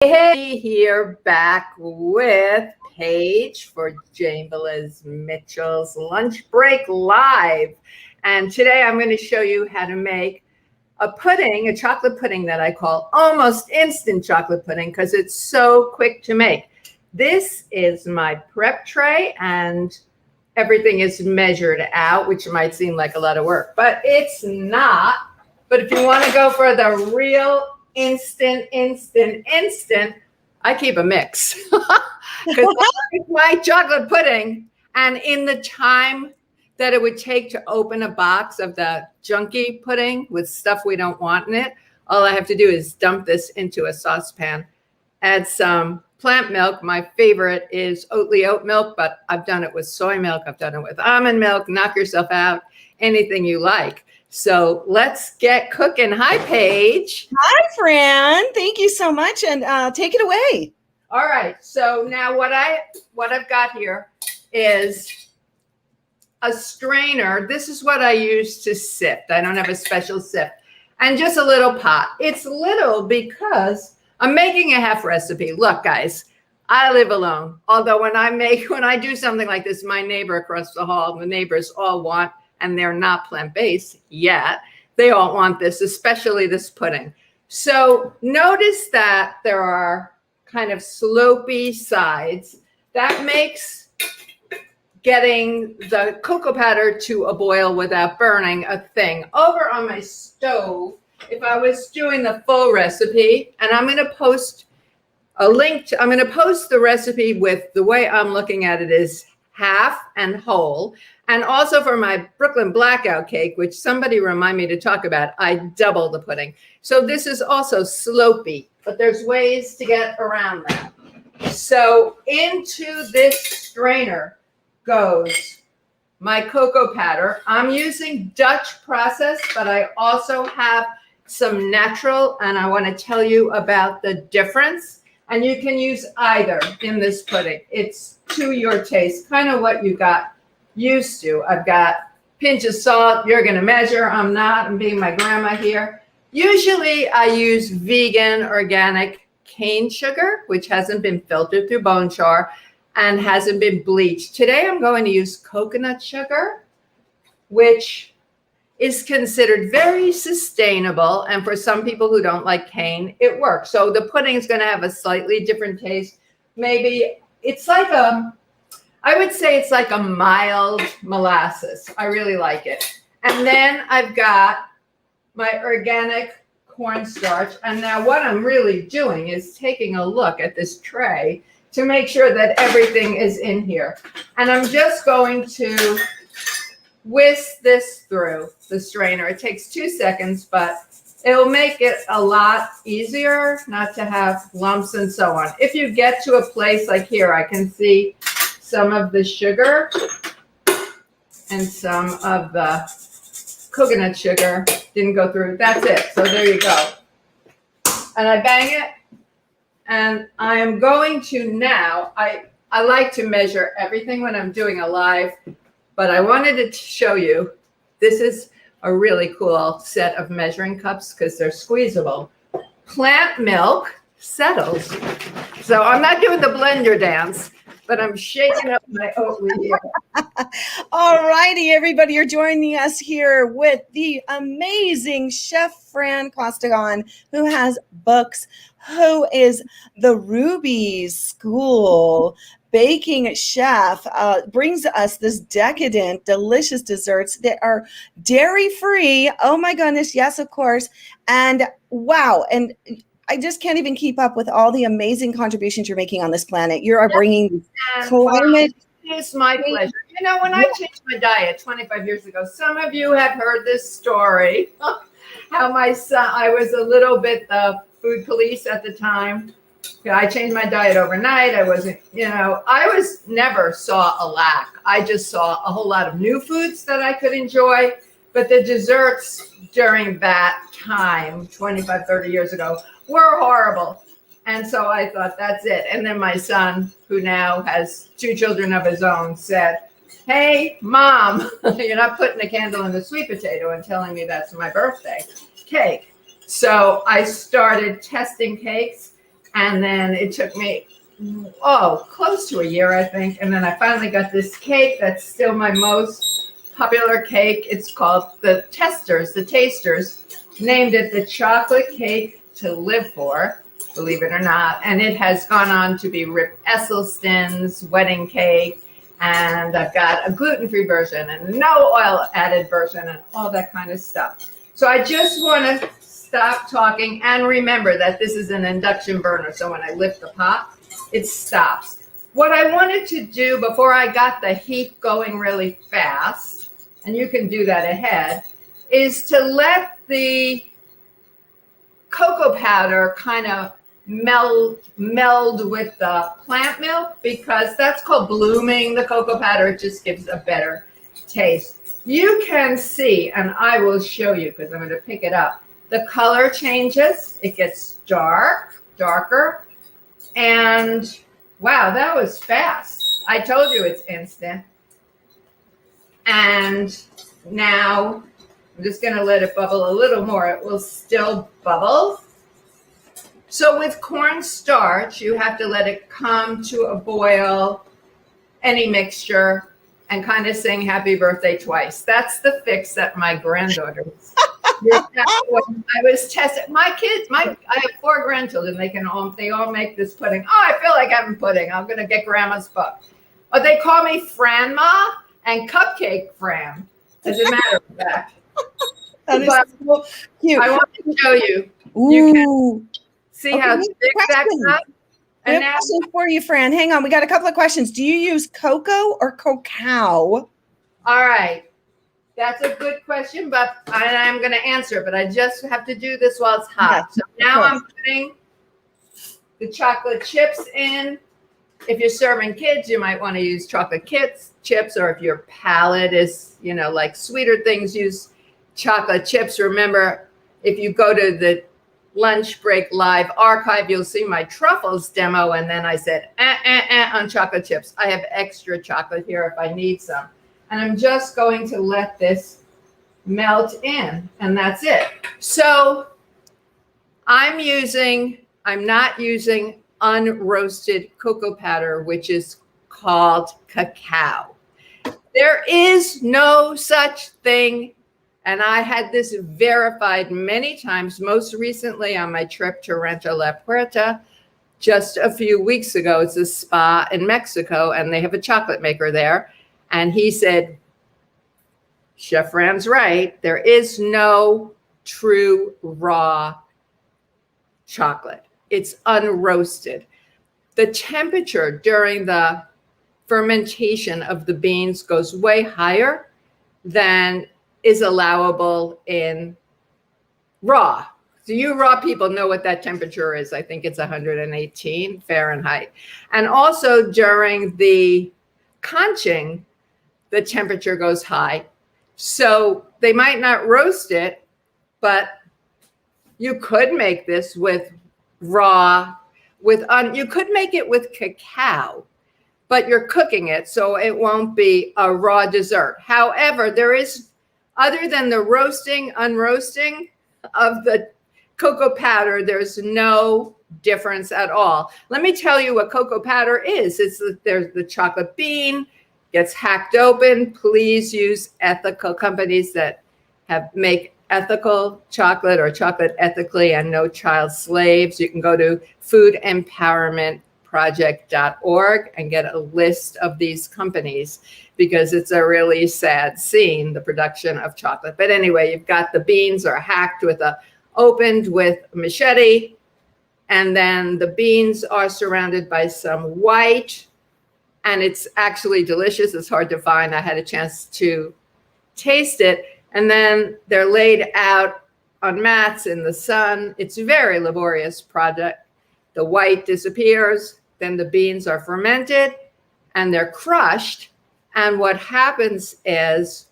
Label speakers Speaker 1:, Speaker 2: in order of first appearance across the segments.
Speaker 1: Hey, here back with Paige for Jambalez Mitchell's Lunch Break Live. And today I'm going to show you how to make a pudding, a chocolate pudding that I call almost instant chocolate pudding because it's so quick to make. This is my prep tray and everything is measured out, which might seem like a lot of work, but it's not. But if you want to go for the real instant, I keep a mix because it's my chocolate pudding. And in the time that it would take to open a box of the junky pudding with stuff we don't want in it, all I have to do is dump this into a saucepan, add some plant milk. My favorite is Oatly oat milk, but I've done it with soy milk. I've done it with almond milk. Knock yourself out, anything you like. So let's get cooking. Hi, Paige.
Speaker 2: Hi, Fran. Thank you so much. And take it away.
Speaker 1: All right. So now what I've got here is a strainer. This is what I use to sift. I don't have a special sift. And just a little pot. It's little because I'm making a half recipe. Look, guys, I live alone. Although when I do something like this, my neighbor across the hall, the neighbors all want, and they're not plant-based yet, they all want this, especially this pudding. So notice that there are kind of slopey sides. That makes getting the cocoa powder to a boil without burning a thing. Over on my stove, if I was doing the full recipe, and I'm going to post a link to, I'm going to post the recipe with the way I'm looking at it is half and whole. And also for my Brooklyn Blackout cake, which somebody remind me to talk about, I double the pudding. So this is also slopey, but there's ways to get around that. So into this strainer goes my cocoa powder. I'm using Dutch process, but I also have some natural, and I want to tell you about the difference. And you can use either in this pudding. It's to your taste, kind of what you got used to. I've got a pinch of salt. You're going to measure. I'm not. I'm being my grandma here. Usually I use vegan organic cane sugar, which hasn't been filtered through bone char and hasn't been bleached. Today I'm going to use coconut sugar, which is considered very sustainable. And for some people who don't like cane, it works. So the pudding is going to have a slightly different taste. Maybe it's like I would say it's like a mild molasses. I really like it. And then I've got my organic cornstarch. And now what I'm really doing is taking a look at this tray to make sure that everything is in here. And I'm just going to whisk this through the strainer. It takes 2 seconds, but it'll make it a lot easier not to have lumps and so on. If you get to a place like here, I can see some of the sugar and some of the coconut sugar didn't go through. That's it. So there you go. And I bang it. And I am going to now, I like to measure everything when I'm doing a live, but I wanted to show you, this is a really cool set of measuring cups because they're squeezable. Plant milk settles. So I'm not doing the blender dance, but I'm shaking up my Oatly here.
Speaker 2: All righty, everybody. You're joining us here with the amazing Chef Fran Costigan, who has books, who is the Rouxbe School baking chef, brings us this decadent, delicious desserts that are dairy-free. Oh, my goodness. Yes, of course. And wow. And I just can't even keep up with all the amazing contributions you're making on this planet. You are bringing climate.
Speaker 1: It's my pleasure. You know, when I changed my diet 25 years ago, some of you have heard this story, how my son, I was a little bit the food police at the time. I changed my diet overnight. I wasn't, I never saw a lack. I just saw a whole lot of new foods that I could enjoy. But the desserts during that time, 25, 30 years ago, were horrible. And so I thought, that's it. And then my son, who now has 2 children of his own, said, hey, Mom, you're not putting a candle in the sweet potato and telling me that's my birthday cake. So I started testing cakes. And then it took me, close to a year, I think. And then I finally got this cake that's still my most popular cake. It's called the Tasters, named it the chocolate cake to live for, believe it or not. And it has gone on to be Rip Esselstyn's wedding cake. And I've got a gluten-free version and no oil added version and all that kind of stuff. So I just want to stop talking and remember that this is an induction burner. So when I lift the pot, it stops. What I wanted to do before I got the heat going really fast, and you can do that ahead, is to let the cocoa powder kind of meld with the plant milk, because that's called blooming the cocoa powder. It just gives a better taste. You can see, and I will show you because I'm going to pick it up, the color changes. It gets darker, and wow, that was fast. I told you it's instant. And now I'm just going to let it bubble a little more. It will still bubble. So with cornstarch, you have to let it come to a boil, any mixture, and kind of sing happy birthday twice. That's the fix that my granddaughters. I was testing my kids. I have 4 grandchildren. They all make this pudding. Oh, I feel like having pudding. I'm gonna get Grandma's book. But they call me Franma and Cupcake Fran. As a matter of fact.
Speaker 2: That is so cute.
Speaker 1: I want to show you.
Speaker 2: Ooh.
Speaker 1: You can see how thick that got.
Speaker 2: I have a question for you, Fran. Hang on. We got a couple of questions. Do you use cocoa or cacao?
Speaker 1: All right. That's a good question, but I'm going to answer, but I just have to do this while it's hot.
Speaker 2: Yes,
Speaker 1: so now I'm putting the chocolate chips in. If you're serving kids, you might want to use chocolate chips, or if your palate is, like sweeter things, use chocolate chips. Remember, if you go to the Lunch Break Live archive, you'll see my truffles demo, and then I said, on chocolate chips. I have extra chocolate here if I need some. And I'm just going to let this melt in, and that's it. So I'm not using unroasted cocoa powder, which is called cacao. There is no such thing, and I had this verified many times, most recently on my trip to Rancho La Puerta just a few weeks ago. It's a spa in Mexico, and they have a chocolate maker there. And he said, Chef Fran's right. There is no true raw chocolate. It's unroasted. The temperature during the fermentation of the beans goes way higher than is allowable in raw. So you raw people know what that temperature is. I think it's 118 Fahrenheit. And also during the conching, the temperature goes high. So they might not roast it, but you could make this with you could make it with cacao, but you're cooking it, so it won't be a raw dessert. However, there is, other than the unroasting of the cocoa powder, there's no difference at all. Let me tell you what cocoa powder is. There's the chocolate bean, gets hacked open. Please use ethical companies that make ethical chocolate or chocolate ethically and no child slaves. You can go to foodempowermentproject.org and get a list of these companies, because it's a really sad scene, the production of chocolate. But anyway, you've got the beans are hacked opened with a machete, and then the beans are surrounded by some white, and it's actually delicious. It's hard to find. I had a chance to taste it. And then they're laid out on mats in the sun. It's a very laborious project. The white disappears. Then the beans are fermented and they're crushed. And what happens is,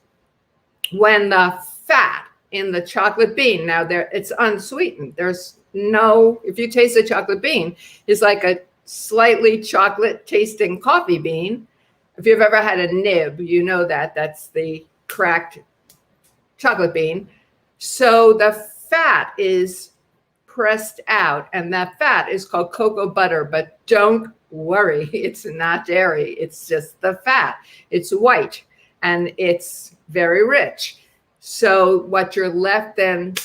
Speaker 1: when the fat in the chocolate bean, now it's unsweetened. If you taste a chocolate bean, it's like a slightly chocolate tasting coffee bean. If you've ever had a nib, you know that's the cracked chocolate bean. So the fat is pressed out, and that fat is called cocoa butter. But don't worry, it's not dairy. It's just the fat. It's white and it's very rich. So what you're left then,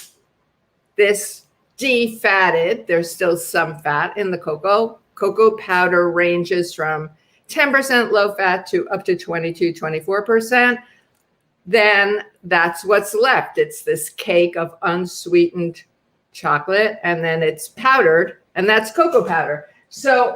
Speaker 1: this defatted, there's still some fat in the cocoa. Cocoa powder ranges from 10% low fat to up to 22, 24%. Then that's what's left. It's this cake of unsweetened chocolate, and then it's powdered, and that's cocoa powder. So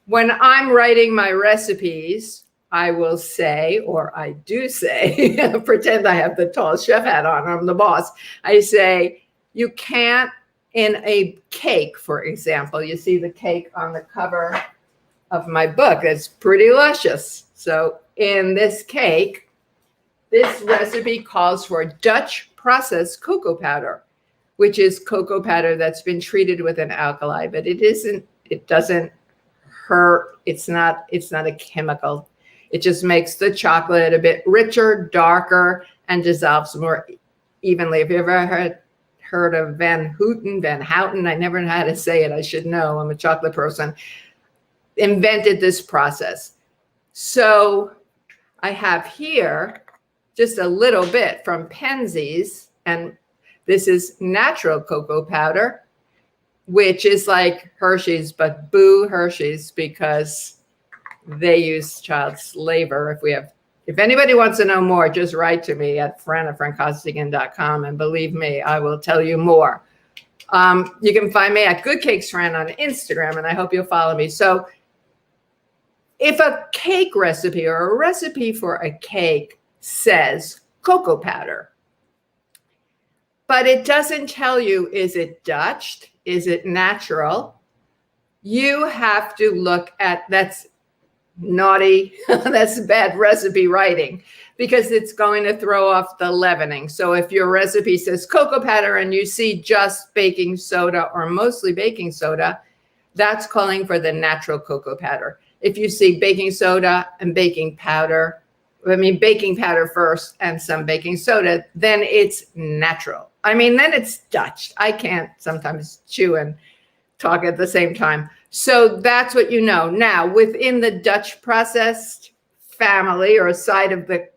Speaker 1: when I'm writing my recipes, I will say, or I do say, pretend I have the tall chef hat on, I'm the boss. I say, you can't, in a cake, for example, you see the cake on the cover of my book. It's pretty luscious. So in this cake, this recipe calls for Dutch processed cocoa powder, which is cocoa powder that's been treated with an alkali, but it doesn't hurt. It's not a chemical. It just makes the chocolate a bit richer, darker, and dissolves more evenly. Have you ever heard of Van Houten? I never know how to say it. I should know. I'm a chocolate person. Invented this process. So I have here just a little bit from Penzeys, and this is natural cocoa powder, which is like Hershey's, but boo Hershey's, because they use child labor. If anybody wants to know more, just write to me at Fran@FranCostigan.com, and believe me, I will tell you more. You can find me at Good Cakes Fran on Instagram, and I hope you'll follow me. So if a cake recipe or a recipe for a cake says cocoa powder, but it doesn't tell you, is it Dutch? Is it natural? You have to look at, that's naughty, that's bad recipe writing, because it's going to throw off the leavening. So if your recipe says cocoa powder and you see just baking soda or mostly baking soda, that's calling for the natural cocoa powder. If you see baking soda and baking powder first and some baking soda, then it's natural. Then it's Dutch. I can't sometimes chew and talk at the same time. So that's what you know. Now, within the Dutch processed family or side of the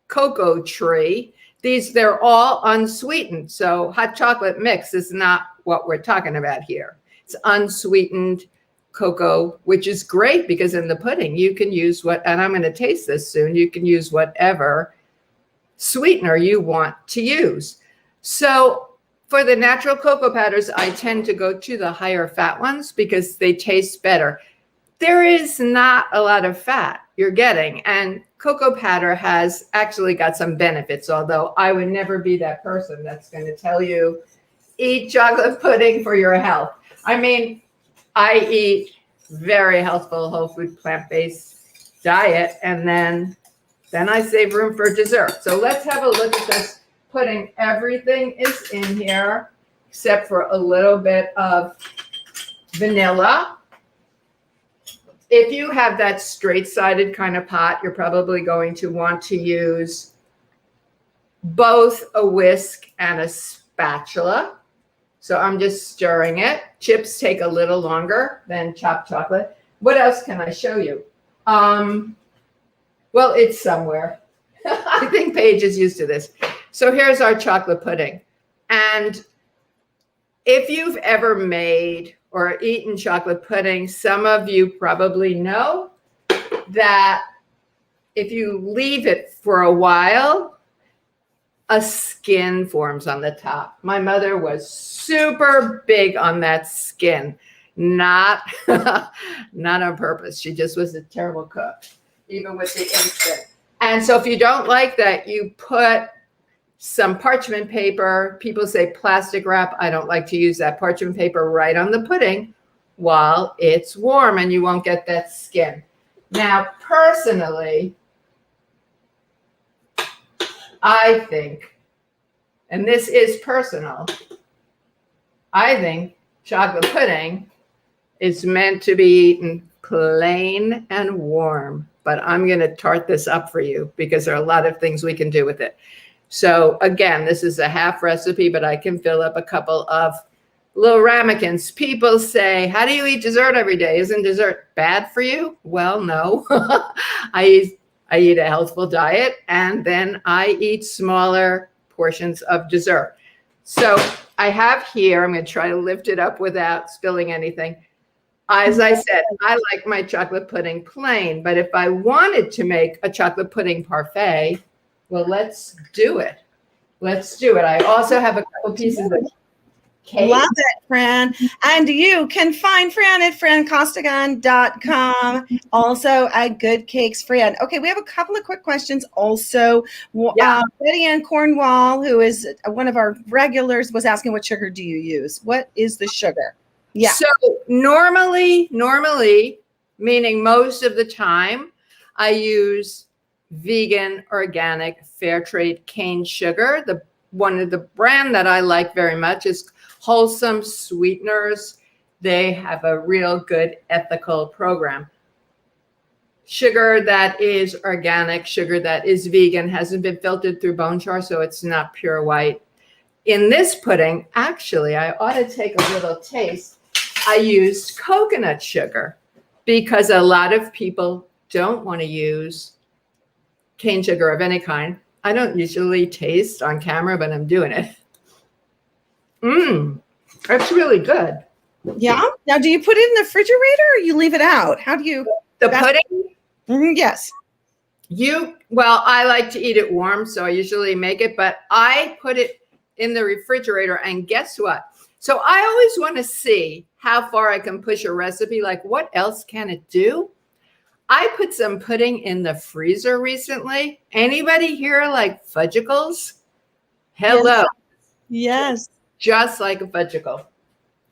Speaker 1: cocoa tree, they're all unsweetened. So hot chocolate mix is not what we're talking about here. It's unsweetened cocoa, which is great because in the pudding you can use and I'm going to taste this soon, you can use whatever sweetener you want to use. So for the natural cocoa powders, I tend to go to the higher fat ones because they taste better. There is not a lot of fat you're getting, and cocoa powder has actually got some benefits, although I would never be that person that's going to tell you, eat chocolate pudding for your health. I eat very healthful, whole food, plant-based diet, and then I save room for dessert. So let's have a look at this pudding. Everything is in here except for a little bit of vanilla. If you have that straight-sided kind of pot, you're probably going to want to use both a whisk and a spatula. So I'm just stirring it. Chips take a little longer than chopped chocolate. What else can I show you? Well, it's somewhere. I think Paige is used to this. So here's our chocolate pudding. And if you've ever made or eaten chocolate pudding, some of you probably know that if you leave it for a while, a skin forms on the top. My mother was super big on that skin, not on purpose. She just was a terrible cook, even with the instant. And so if you don't like that, you put some parchment paper. People say plastic wrap. I don't like to use that. Parchment paper right on the pudding while it's warm, and you won't get that skin. Now, personally, I think, and this is personal, I think chocolate pudding is meant to be eaten plain and warm. But I'm going to tart this up for you because there are a lot of things we can do with it. So again, this is a half recipe, but I can fill up a couple of little ramekins. People say, how do you eat dessert every day? Isn't dessert bad for you? Well, no. I eat a healthful diet, and then I eat smaller portions of dessert. So I have here, I'm going to try to lift it up without spilling anything. As I said, I like my chocolate pudding plain, but if I wanted to make a chocolate pudding parfait, well, let's do it. Let's do it. I also have a couple pieces of cake.
Speaker 2: Love it, Fran. And you can find Fran at francostigan.com. Also at Good Cakes Fran. Okay, we have a couple of quick questions also. Betty Ann Cornwall, who is one of our regulars, was asking, what sugar do you use? What is the sugar? Yeah.
Speaker 1: So normally, meaning most of the time, I use vegan, organic, fair trade cane sugar. One of the brand that I like very much is Wholesome Sweeteners. They have a real good ethical program. Sugar that is organic, sugar that is vegan, hasn't been filtered through bone char, so it's not pure white. In this pudding, actually, I ought to take a little taste. I used coconut sugar because a lot of people don't want to use cane sugar of any kind. I don't usually taste on camera, but I'm doing it. That's really good.
Speaker 2: Yeah. Now, do you put it in the refrigerator or you leave it out? How do you?
Speaker 1: The pudding?
Speaker 2: Yes.
Speaker 1: Well, I like to eat it warm, so I usually make it, but I put it in the refrigerator, and guess what? So I always want to see how far I can push a recipe. Like, what else can it do? I put some pudding in the freezer recently. Anybody here like fudgicles? Hello.
Speaker 2: Yes.
Speaker 1: Just like a fudgicle.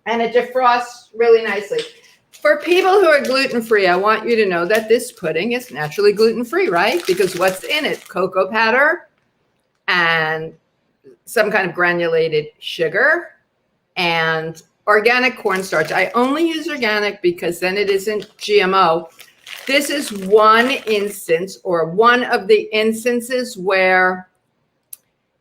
Speaker 1: And it defrosts really nicely. For people who are gluten-free, I want you to know that this pudding is naturally gluten-free, right? Because what's in it? Cocoa powder and some kind of granulated sugar and organic cornstarch. I only use organic because then it isn't GMO. This is one instance, or one of the instances, where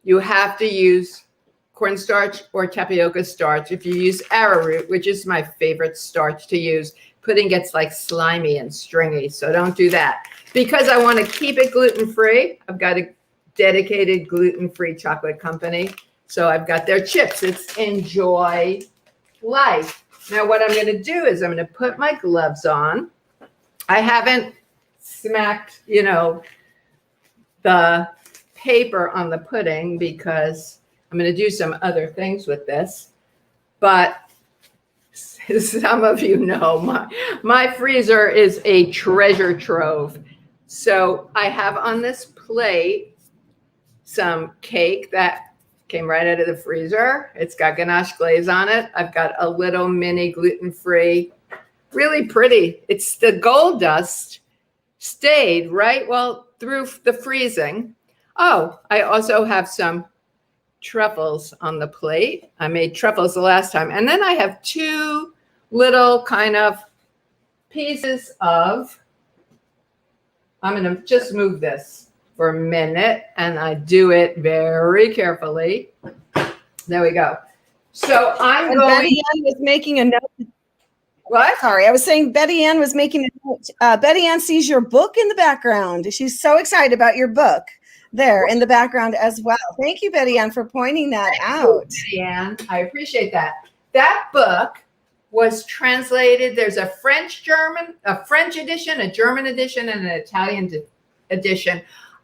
Speaker 1: you have to use cornstarch or tapioca starch. If you use arrowroot, which is my favorite starch to use, pudding gets like slimy and stringy. So don't do that. Because I want to keep it gluten-free, I've got a dedicated gluten-free chocolate company. So I've got their chips. It's Enjoy Life. Now what I'm going to do is I'm going to put my gloves on. I haven't smacked, the paper on the pudding because I'm going to do some other things with this. But some of you know, my freezer is a treasure trove. So I have on this plate some cake that came right out of the freezer. It's got ganache glaze on it. I've got a little mini gluten-free, really pretty. It's the gold dust stayed right well through the freezing. Oh, I also have some truffles on the plate. I made truffles the last time. And then I have two little kind of pieces of, I'm going to just move this for a minute, and I do it very carefully. There we go. So I'm going.
Speaker 2: Betty Ann was making a note.
Speaker 1: What?
Speaker 2: Sorry, I was saying Betty Ann was making a note. Betty Ann sees your book in the background. She's so excited about your book there in the background as well. Thank you, Betty Ann, for pointing that out.
Speaker 1: Betty Ann, I appreciate that. That book was translated. There's a French edition, a German edition, and an Italian edition.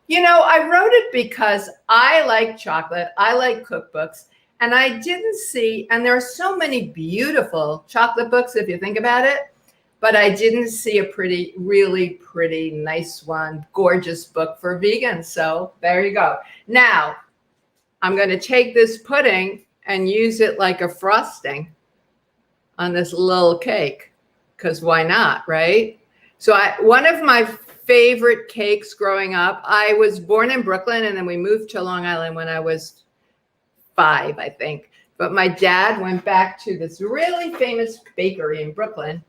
Speaker 1: I wrote it because I like chocolate. I like cookbooks. And I didn't see, and there are so many beautiful chocolate books if you think about it, but I didn't see a really pretty, nice one, gorgeous book for vegans. So there you go. Now, I'm going to take this pudding and use it like a frosting on this little cake, because why not, right? So one of my favorite cakes growing up, I was born in Brooklyn, and then we moved to Long Island when I was 5, I think. But my dad went back to this really famous bakery in Brooklyn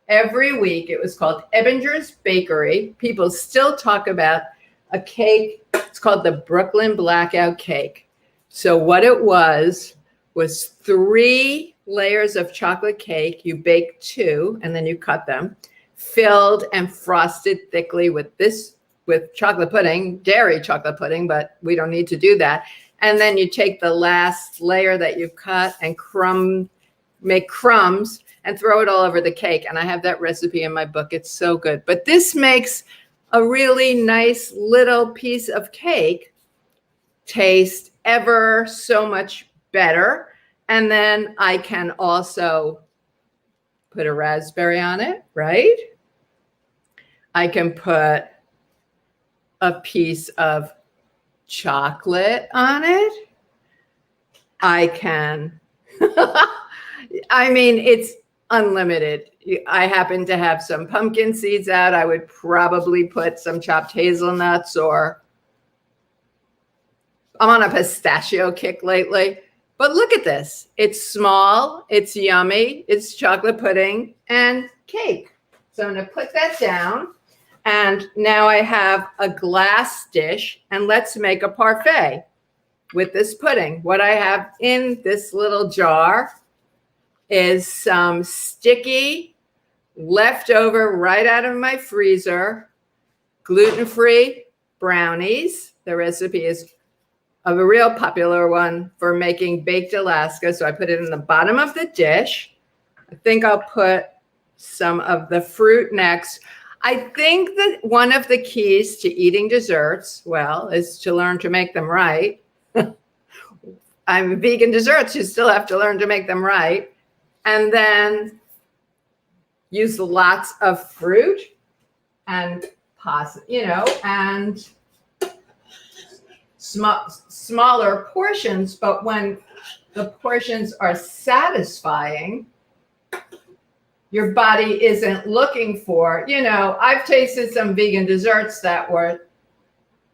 Speaker 1: every week. It was called Ebinger's Bakery. People still talk about a cake. It's It's called the Brooklyn Blackout Cake. So what it was 3 layers of chocolate cake. You bake 2 and then you cut them, filled and frosted thickly with chocolate pudding, dairy chocolate pudding, but we don't need to do that. And then you take the last layer that you've cut and make crumbs and throw it all over the cake. And I have that recipe in my book. It's so good. But this makes a really nice little piece of cake taste ever so much better. And then I can also put a raspberry on it, right? I can put a piece of chocolate on it. I can, I mean, it's unlimited. I happen to have some pumpkin seeds out. I would probably put some chopped hazelnuts, or I'm on a pistachio kick lately. But look at this. It's small, it's yummy, it's chocolate pudding and cake. So I'm going to put that down. And now I have a glass dish, and let's make a parfait with this pudding. What I have in this little jar is some sticky, leftover right out of my freezer, gluten-free brownies. The recipe is of a real popular one for making baked Alaska. So I put it in the bottom of the dish. I think I'll put some of the fruit next. I think that one of the keys to eating desserts, well, is to learn to make them right. I'm vegan desserts, you still have to learn to make them right. And then use lots of fruit and and smaller portions. But when the portions are satisfying, your body isn't looking for, I've tasted some vegan desserts that were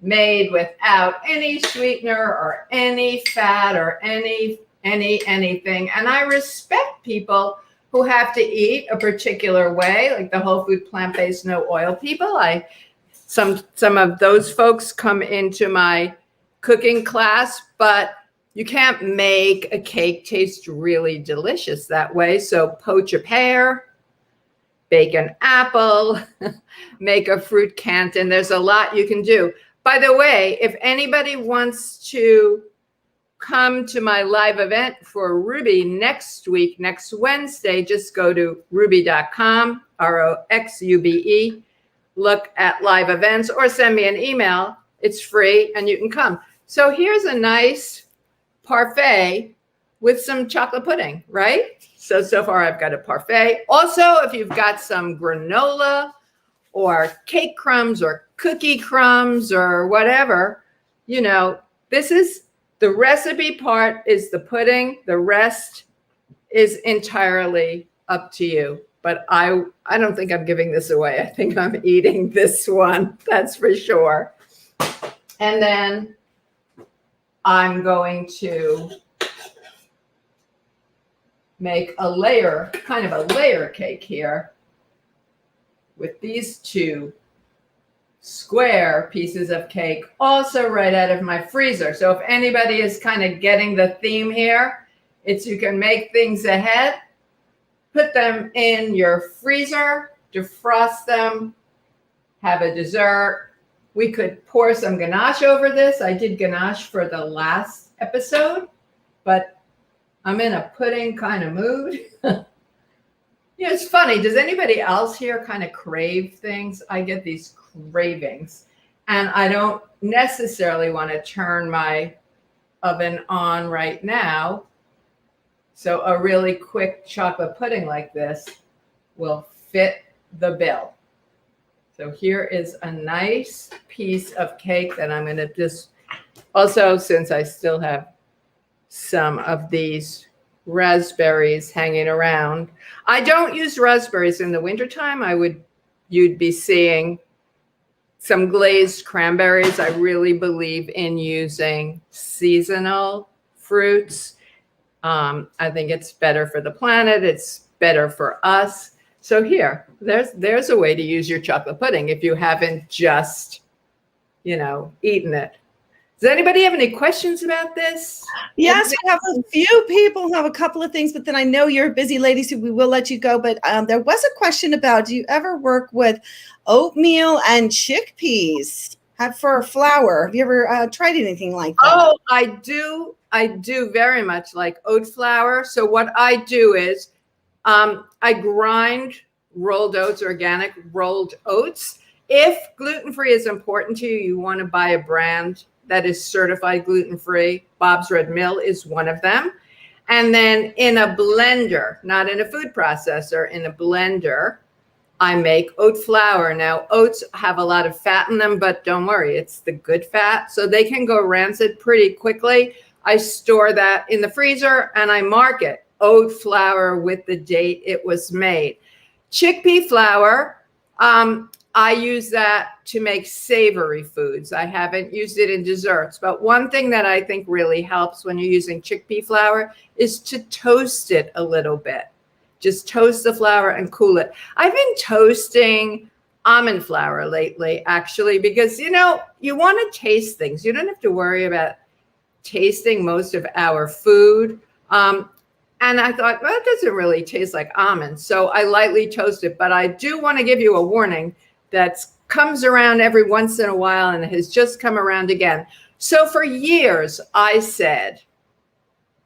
Speaker 1: made without any sweetener or any fat or anything. And I respect people who have to eat a particular way, like the whole food, plant-based, no oil people. Some of those folks come into my cooking class, but you can't make a cake taste really delicious that way. So poach a pear, bake an apple, make a fruit canton. There's a lot you can do. By the way, if anybody wants to come to my live event for Rouxbe next week, next Wednesday, just go to rouxbe.com, Roxube, look at live events, or send me an email. It's free and you can come. So here's a nice parfait with some chocolate pudding, right? So far I've got a parfait. Also, if you've got some granola or cake crumbs or cookie crumbs or whatever, this is the recipe part is the pudding. The rest is entirely up to you. But I don't think I'm giving this away. I think I'm eating this one. That's for sure. And then I'm going to make kind of a layer cake here with these 2 square pieces of cake, also right out of my freezer. So if anybody is kind of getting the theme here, it's you can make things ahead, put them in your freezer, defrost them, have a dessert. We could pour some ganache over this. I did ganache for the last episode, but I'm in a pudding kind of mood. It's funny. Does anybody else here kind of crave things? I get these cravings, and I don't necessarily want to turn my oven on right now. So a really quick chocolate pudding like this will fit the bill. So here is a nice piece of cake that I'm going to just, also, since I still have some of these raspberries hanging around. I don't use raspberries in the wintertime. You'd be seeing some glazed cranberries. I really believe in using seasonal fruits. I think it's better for the planet. It's better for us. So here, there's a way to use your chocolate pudding if you haven't just, eaten it. Does anybody have any questions about this?
Speaker 2: Yes, we have a few people who have a couple of things, but then I know you're a busy lady, so we will let you go. But there was a question about, do you ever work with oatmeal and chickpeas for flour? Have you ever tried anything like that?
Speaker 1: Oh, I do. I do very much like oat flour. So what I do is I grind rolled oats, organic rolled oats. If gluten-free is important to you, you want to buy a brand that is certified gluten-free. Bob's Red Mill is one of them. And then in a blender, not in a food processor, in a blender, I make oat flour. Now, oats have a lot of fat in them, but don't worry, it's the good fat. So they can go rancid pretty quickly. I store that in the freezer and I mark it, oat flour, with the date it was made. Chickpea flour, I use that to make savory foods. I haven't used it in desserts, but one thing that I think really helps when you're using chickpea flour is to toast it a little bit. Just toast the flour and cool it. I've been toasting almond flour lately, actually, because, you know, you want to taste things. You don't have to worry about tasting most of our food. And I thought, well, it doesn't really taste like almonds. So I lightly toast it. But I do want to give you a warning that comes around every once in a while and has just come around again. So for years, I said,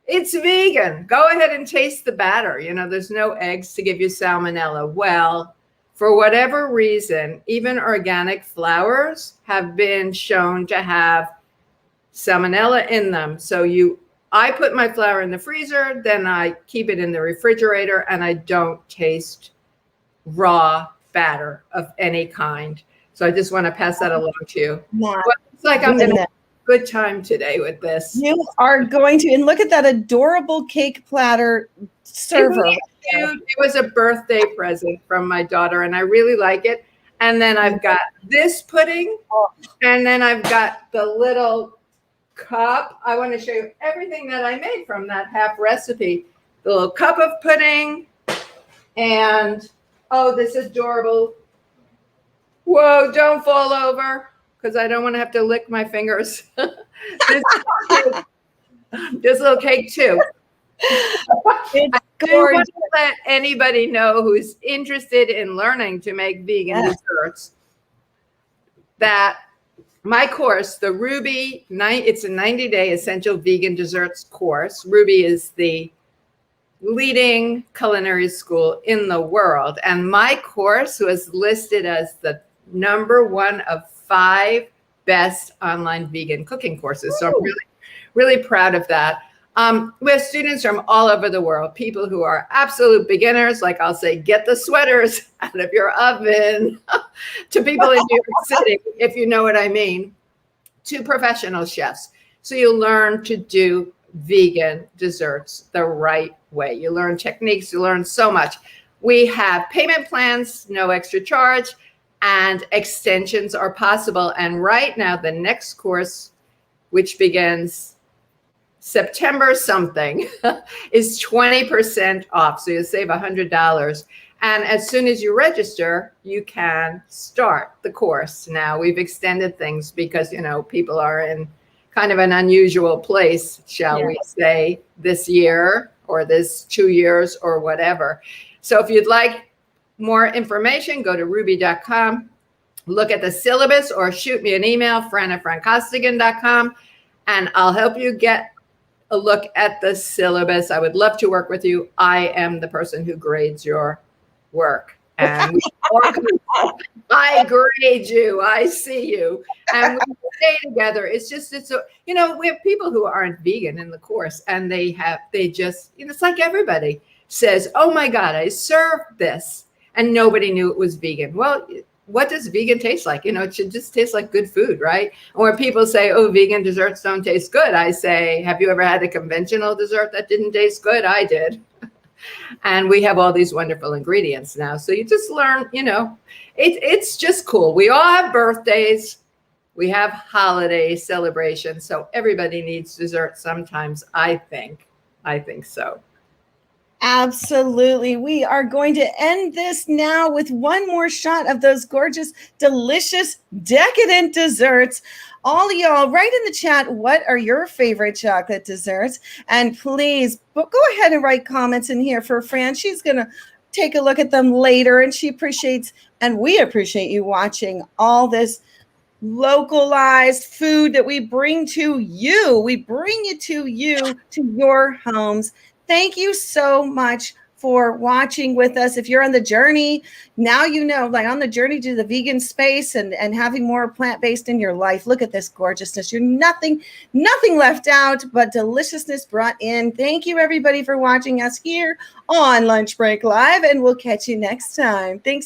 Speaker 1: it's vegan. Go ahead and taste the batter. You know, there's no eggs to give you salmonella. Well, for whatever reason, even organic flours have been shown to have salmonella in them. So I put my flour in the freezer, then I keep it in the refrigerator, and I don't taste raw batter of any kind. So I just want to pass that along to you. Well, it's like I'm going to have a good time today with this.
Speaker 2: You are going to, and look at that adorable cake platter server.
Speaker 1: It was a birthday present from my daughter, and I really like it. And then I've got this pudding, and then I've got the little cup. I want to show you everything that I made from that half recipe. The little cup of pudding, and oh, this adorable. Whoa, don't fall over, because I don't want to have to lick my fingers. This little cake too. I do want to let anybody know who's interested in learning to make vegan desserts that my course, the Rouxbe, it's a 90-day essential vegan desserts course. Rouxbe is the leading culinary school in the world. And my course was listed as the #1 of 5 best online vegan cooking courses. So I'm really, really proud of that. We have students from all over the world, people who are absolute beginners, like I'll say, get the sweaters out of your oven, to people in New York City, if you know what I mean, to professional chefs. So you learn to do vegan desserts the right way. You learn techniques, you learn so much. We have payment plans, no extra charge, and extensions are possible. And right now, the next course, which begins September something, is 20% off. So you'll save $100. And as soon as you register, you can start the course. Now, we've extended things because, you know, people are in kind of an unusual place, shall we say, this year or this 2 years or whatever. So if you'd like more information, go to rouxbe.com, look at the syllabus, or shoot me an email, fran@francostigan.com, and I'll help you get a look at the syllabus. I would love to work with you. I am the person who grades your work. And I grade you. I see you. And we stay together. It's so, you know, we have people who aren't vegan in the course, and they just, you know, it's like everybody says, oh my God, I served this and nobody knew it was vegan. Well, what does vegan taste like? You know, it should just taste like good food, right? Or people say, oh, vegan desserts don't taste good. I say, have you ever had a conventional dessert that didn't taste good? I did. And we have all these wonderful ingredients now. So you just learn, you know, it's just cool. We all have birthdays. We have holiday celebrations. So everybody needs dessert sometimes, I think. I think so.
Speaker 2: Absolutely. We are going to end this now with one more shot of those gorgeous, delicious, decadent desserts. All of y'all, write in the chat, what are your favorite chocolate desserts? And please go ahead and write comments in here for Fran. She's going to take a look at them later, and she appreciates, and we appreciate you watching all this localized food that we bring to you. We bring it to you, to your homes. Thank you so much for watching with us. If you're on the journey, now you know, like on the journey to the vegan space and having more plant-based in your life. Look at this gorgeousness. You're nothing left out, but deliciousness brought in. Thank you, everybody, for watching us here on Lunch Break Live, and we'll catch you next time. Thanks.